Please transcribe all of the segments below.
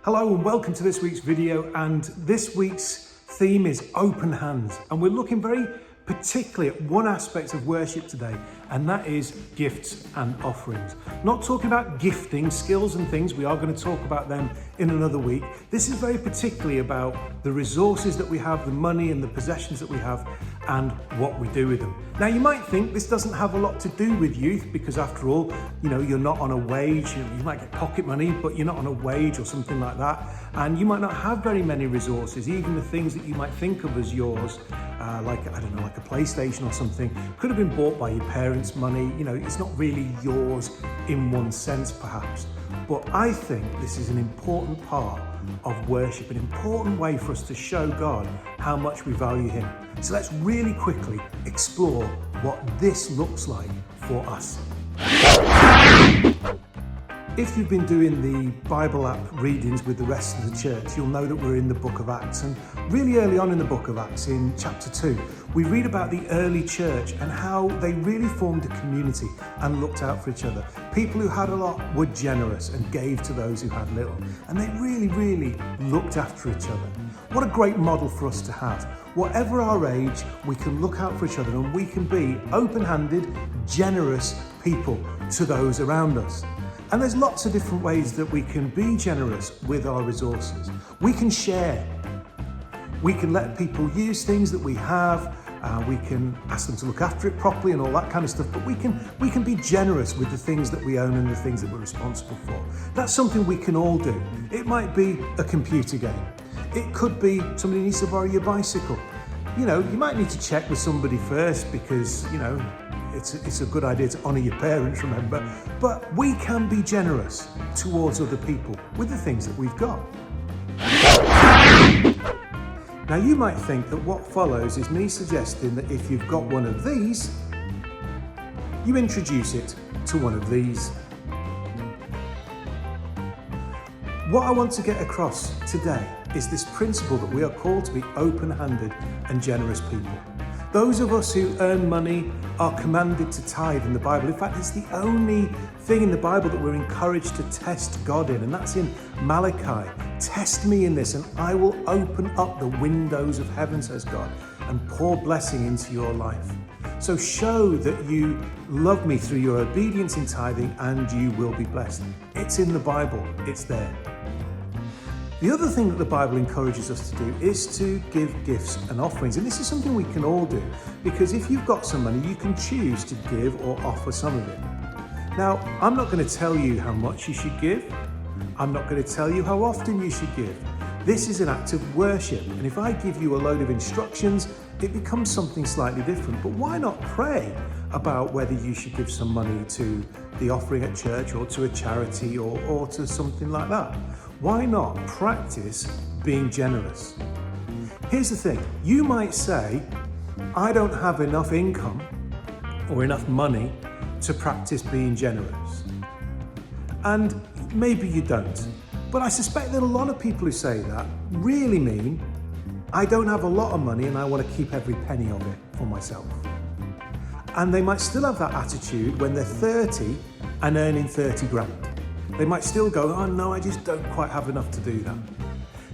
Hello and welcome to this week's video, and this week's theme is open hands, and we're looking very particularly at one aspect of worship today, and that is gifts and offerings. Not talking about gifting skills and things, we are going to talk about them in another week. This is very particularly about the resources that we have, the money and the possessions that we have, and what we do with them. Now you might think this doesn't have a lot to do with youth, because after all, you're not on a wage. You might get pocket money, but you're not on a wage or something like that, and you might not have very many resources. Even the things that you might think of as yours, like a PlayStation or something, could have been bought by your parents' money. It's not really yours in one sense perhaps, but I think this is an important part of worship, an important way for us to show God how much we value Him. So let's really quickly explore what this looks like for us. If you've been doing the Bible app readings with the rest of the church, you'll know that we're in the book of Acts, and really early on in the book of Acts, in chapter 2, we read about the early church and how they really formed a community and looked out for each other. People who had a lot were generous and gave to those who had little, and they really looked after each other. What a great model for us to have. Whatever our age, we can look out for each other, and we can be open-handed, generous people to those around us. And there's lots of different ways that we can be generous with our resources. We can share. We can let people use things that we have. We can ask them to look after it properly and all that kind of stuff. But we can be generous with the things that we own and the things that we're responsible for. That's something we can all do. It might be a computer game. It could be somebody needs to borrow your bicycle. You might need to check with somebody first, because, it's a good idea to honour your parents, remember. But we can be generous towards other people with the things that we've got. Now you might think that what follows is me suggesting that if you've got one of these, you introduce it to one of these. What I want to get across today is this principle that we are called to be open-handed and generous people. Those of us who earn money are commanded to tithe in the Bible. In fact, it's the only thing in the Bible that we're encouraged to test God in, and that's in Malachi. Test me in this, and I will open up the windows of heaven, says God, and pour blessing into your life. So show that you love me through your obedience in tithing, and you will be blessed. It's in the Bible, it's there. The other thing that the Bible encourages us to do is to give gifts and offerings. And this is something we can all do, because if you've got some money, you can choose to give or offer some of it. Now, I'm not going to tell you how much you should give. I'm not going to tell you how often you should give. This is an act of worship. And if I give you a load of instructions, it becomes something slightly different. But why not pray about whether you should give some money to the offering at church, or to a charity, or to something like that? Why not practice being generous? Here's the thing. You might say, I don't have enough income or enough money to practice being generous. And maybe you don't. But I suspect that a lot of people who say that really mean, I don't have a lot of money and I want to keep every penny of it for myself. And they might still have that attitude when they're 30 and earning 30 grand. They might still go, oh no, I just don't quite have enough to do that.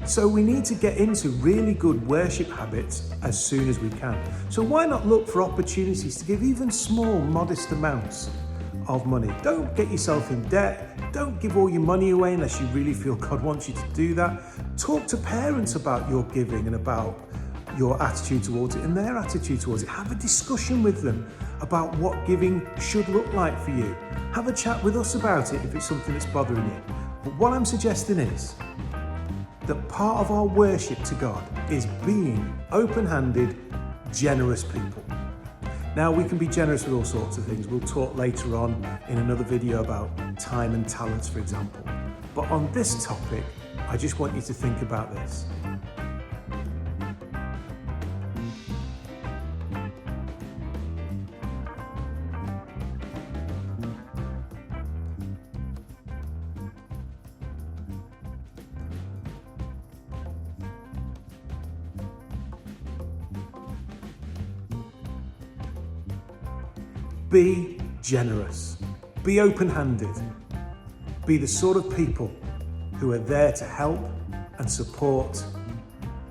So we need to get into really good worship habits as soon as we can. So why not look for opportunities to give even small, modest amounts of money? Don't get yourself in debt. Don't give all your money away unless you really feel God wants you to do that. Talk to parents about your giving and about your attitude towards it and their attitude towards it. Have a discussion with them about what giving should look like for you. Have a chat with us about it if it's something that's bothering you. But what I'm suggesting is that part of our worship to God is being open-handed, generous people. Now, we can be generous with all sorts of things. We'll talk later on in another video about time and talents, for example. But on this topic, I just want you to think about this. Be generous. Be open-handed. Be the sort of people who are there to help and support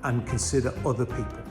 and consider other people.